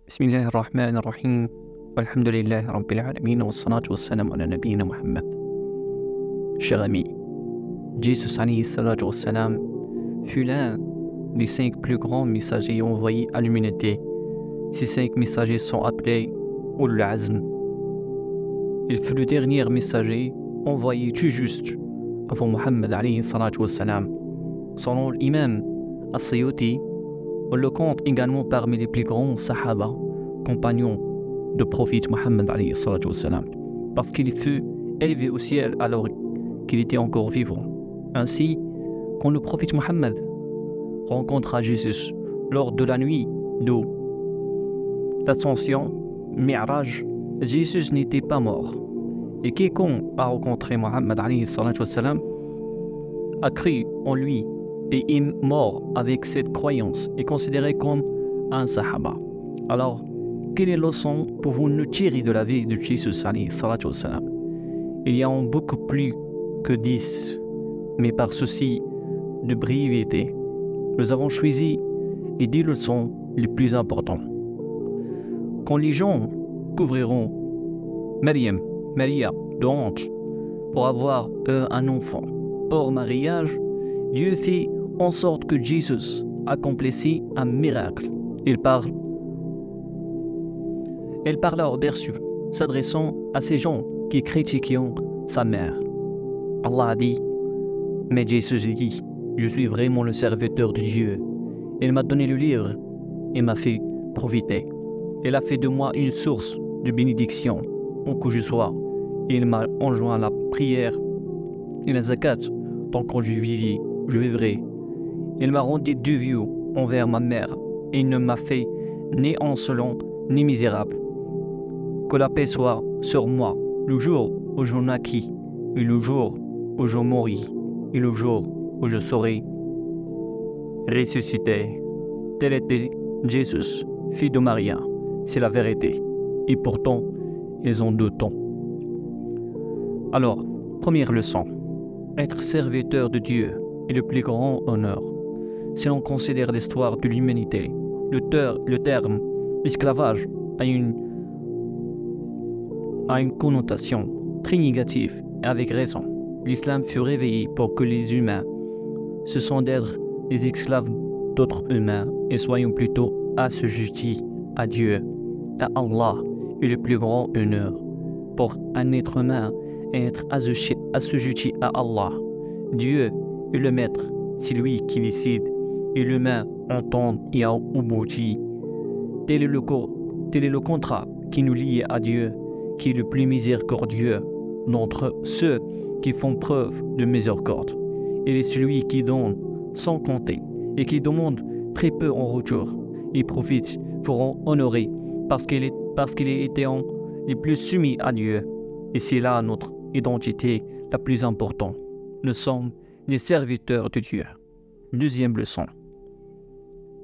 بسم الله الرحمن الرحيم والحمد لله رب العالمين والصلاة والسلام على نبينا Muhammad. Cher ami, Jésus alayhi salatu wassalam fut l'un des 5 plus grands messagers envoyés à l'humanité. Ces 5 messagers sont appelés Ulul Azm. Il fut le dernier messager envoyé tout juste avant Muhammad alayhi salatu wassalam. Selon l'imam As-Suyuti, on le compte également parmi les plus grands sahaba, compagnons du prophète Muhammad alayhi salatu wassalam, parce qu'il fut élevé au ciel alors qu'il était encore vivant. Ainsi, quand le prophète Muhammad rencontra Jésus lors de la nuit de l'ascension, Mi'raj, Jésus n'était pas mort. Et quiconque a rencontré Muhammad alayhi salatu wassalam a cru en lui et est mort avec cette croyance est considéré comme un sahaba. Alors, quelle leçon pouvons-nous tirer de la vie de Jésus alayhi salatu wassalam? Il y a en beaucoup plus que 10, mais par souci de brièveté, nous avons choisi les 10 leçons les plus importantes. Quand les gens couvriront Maria de honte pour avoir un enfant hors mariage, Dieu fait en sorte que Jésus accomplisse un miracle. Elle parla au berceau, s'adressant à ces gens qui critiquaient sa mère. Allah a dit, mais Jésus dit, je suis vraiment le serviteur de Dieu. Il m'a donné le livre et m'a fait profiter. Il a fait de moi une source de bénédiction où que je sois. Il m'a enjoint la prière et la zakat. Tant que je vivrai. Il m'a rendu dévieux envers ma mère et il ne m'a fait ni insolent ni misérable. Que la paix soit sur moi le jour où je naquis et le jour où je mourrai et le jour où je serai ressuscité. Tel était Jésus, fils de Maria. C'est la vérité. Et pourtant, ils ont 2 temps. Alors, première leçon. Être serviteur de Dieu est le plus grand honneur. Si l'on considère l'histoire de l'humanité, le terme esclavage a une connotation très négative et avec raison. L'islam fut réveillé pour que les humains se sentent d'être les esclaves d'autres humains et soyons plutôt assujettis à Dieu. À Allah est le plus grand honneur. Pour un être humain, être assujetti à Allah. Dieu est le maître, c'est lui qui décide, et l'humain entend et obéit. Tel est le contrat qui nous lie à Dieu, qui est le plus miséricordieux d'entre ceux qui font preuve de miséricorde. Il est celui qui donne sans compter et qui demande très peu en retour. Les prophètes feront honorer parce qu'il était les plus soumis à Dieu. Et c'est là notre identité la plus importante. Nous sommes les serviteurs de Dieu. Deuxième leçon.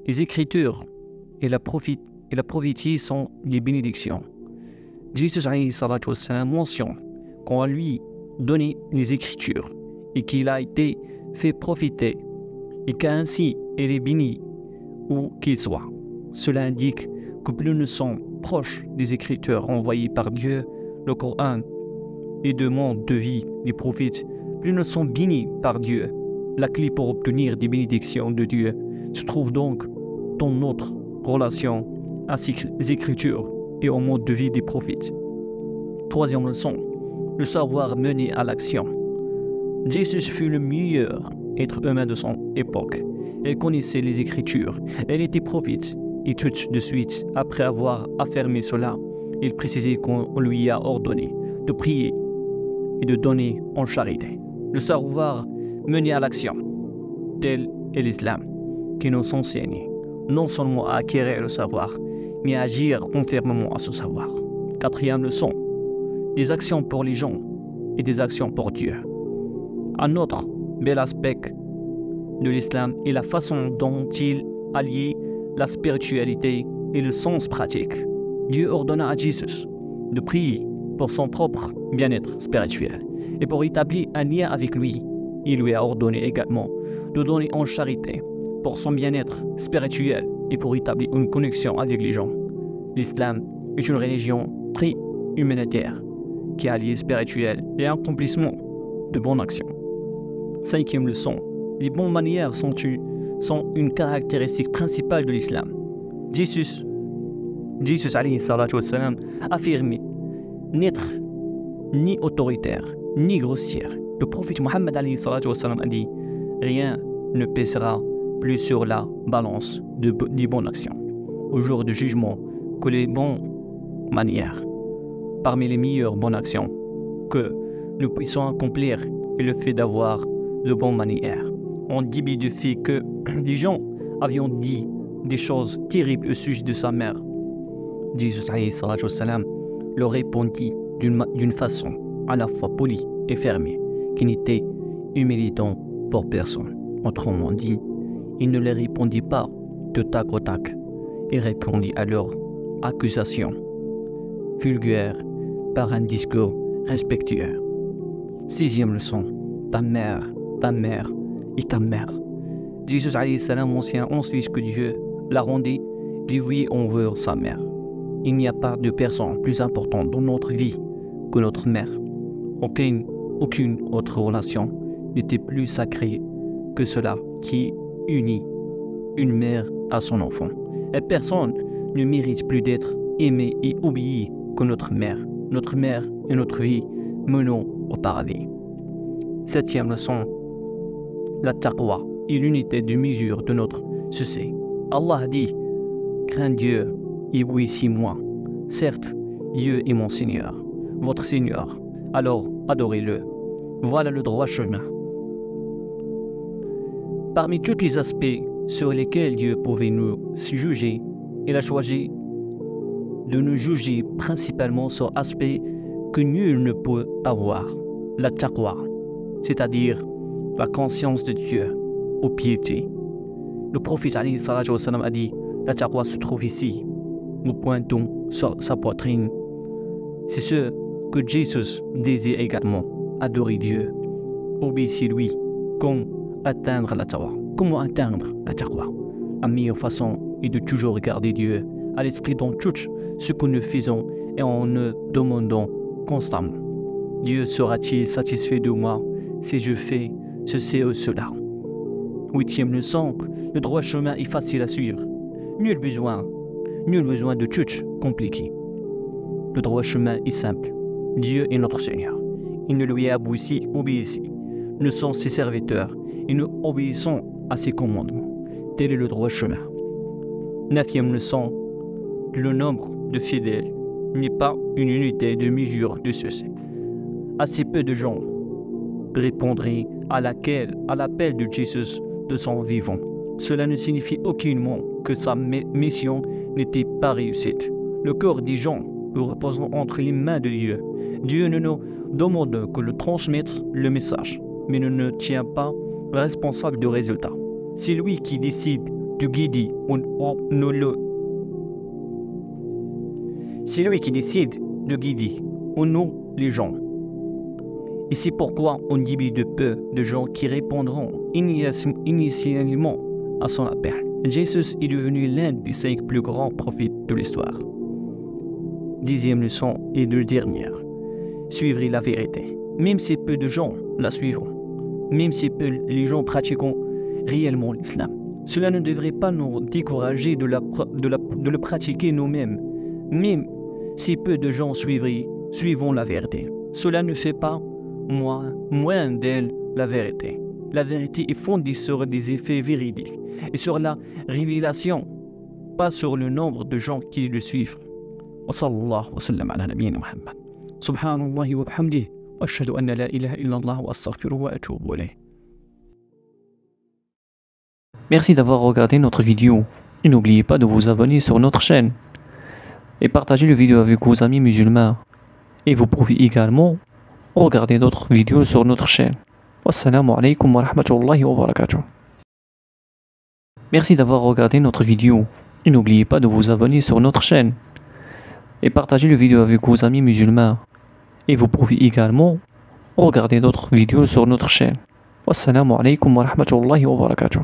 Les Écritures et la prophétie sont les bénédictions. Jésus alayhi salatu wassalam mentionne qu'on lui donné les Écritures et qu'il a été fait profiter et qu'ainsi il est béni où qu'il soit. Cela indique que plus nous sommes proches des Écritures envoyées par Dieu, le Coran et de monde de vie des prophètes, plus nous sommes bénis par Dieu. La clé pour obtenir des bénédictions de Dieu se trouve donc dans notre relation à ces Écritures et au mode de vie des prophètes. Troisième leçon, le savoir mener à l'action. Jésus fut le meilleur être humain de son époque. Il connaissait les Écritures, il était prophète, et tout de suite, après avoir affirmé cela, il précisait qu'on lui a ordonné de prier et de donner en charité. Le savoir mener à l'action, tel est l'islam, qui nous enseigne non seulement à acquérir le savoir, mais à agir conformément à ce savoir. Quatrième leçon, des actions pour les gens et des actions pour Dieu. Un autre bel aspect de l'islam est la façon dont il allie la spiritualité et le sens pratique. Dieu ordonna à Jésus de prier pour son propre bien-être spirituel et pour établir un lien avec lui. Il lui a ordonné également de donner en charité pour son bien-être spirituel et pour établir une connexion avec les gens. L'islam est une religion très humanitaire qui allie spirituel et accomplissement de bonnes actions. Cinquième leçon, les bonnes manières sont une caractéristique principale de l'islam. Jésus alayhi salatu wassalam, affirmé n'être ni autoritaire, ni grossière. Le prophète Mohammed alayhi salatu wassalam a dit « Rien ne pèsera plus sur la balance des bonnes actions au jour du jugement que les bonnes manières. Parmi les meilleures bonnes actions que nous puissions accomplir est le fait d'avoir de bonnes manières. On dit du fait que les gens avaient dit des choses terribles au sujet de sa mère. Jésus alayhi salatu wassalam leur répondit d'une façon à la fois polie et fermée, qui n'était humiliante pour personne. Autrement dit, il ne leur répondit pas de tac au tac. Il répondit à leur accusation vulgaire par un discours respectueux. Sixième leçon, ta mère et ta mère. Jésus alayhi salam mentionne ensuite que Dieu l'a rendu dévoué envers sa mère. Il n'y a pas de personne plus importante dans notre vie que notre mère. Aucune autre relation n'était plus sacrée que cela qui unit une mère à son enfant. Et personne ne mérite plus d'être aimé et obéi que notre mère. Notre mère et notre vie menant au paradis. Septième leçon, la taqwa est l'unité de mesure de notre succès. Allah dit, crains Dieu et obéissez-moi. Certes, Dieu est mon Seigneur, votre Seigneur, alors adorez-le. Voilà le droit chemin. Parmi tous les aspects sur lesquels Dieu pouvait nous juger, il a choisi de nous juger principalement sur l'aspect que nul ne peut avoir, la taqwa, c'est-à-dire la conscience de Dieu, aux piété. Le prophète alayhi salatu wassalam a dit, la taqwa se trouve ici, nous pointons sur sa poitrine. C'est ce que Jésus désire également, adorer Dieu, obéir lui, comme atteindre la taqwa. Comment atteindre la taqwa? La meilleure façon est de toujours regarder Dieu à l'esprit dans tout ce que nous faisons et en nous demandant constamment. Dieu sera-t-il satisfait de moi si je fais ceci ou cela? Huitième leçon, le droit chemin est facile à suivre. Nul besoin de tout compliqué. Le droit chemin est simple. Dieu est notre Seigneur. Il ne lui a obéissez. Nous sommes ses serviteurs et nous obéissons à ses commandements. Tel est le droit chemin. Neuvième leçon, le nombre de fidèles n'est pas une unité de mesure de succès. Assez peu de gens répondraient à l'appel de Jésus de son vivant. Cela ne signifie aucunement que sa mission n'était pas réussie. Le cœur des gens repose entre les mains de Dieu. Dieu ne nous demande que de transmettre le message, mais ne tient pas responsable du résultat. C'est lui qui décide de guider ou non les gens. Et c'est pourquoi on dit de peu de gens qui répondront initialement à son appel. Jésus est devenu l'un des 5 plus grands prophètes de l'histoire. Dixième leçon et de dernière. Suivre la vérité. Même si peu de gens la suivront, même si peu les gens pratiqueront réellement l'islam, cela ne devrait pas nous décourager de le pratiquer nous-mêmes. Même si peu de gens suivront la vérité, cela ne fait pas moins d'elle la vérité. La vérité est fondée sur des effets véridiques et sur la révélation, pas sur le nombre de gens qui le suivent. Wa sallallahu wa sallam ala nabiyyina Muhammad. Subhanallahi wa bihamdihi wa ashhadu an la ilaha illallah wa astaghfiruhu wa atubu ilayh. Merci d'avoir regardé notre vidéo. Et n'oubliez pas de vous abonner sur notre chaîne et partager la vidéo avec vos amis musulmans. Et vous pouvez également regarder d'autres vidéos sur notre chaîne. Wassalamu alaikum wa rahmatullahi wa barakatuh. Merci d'avoir regardé notre vidéo. Et n'oubliez pas de vous abonner sur notre chaîne et partager la vidéo avec vos amis musulmans. Et vous pouvez également regarder d'autres vidéos sur notre chaîne. Wassalamu alaikum wa rahmatullahi wa barakatuh.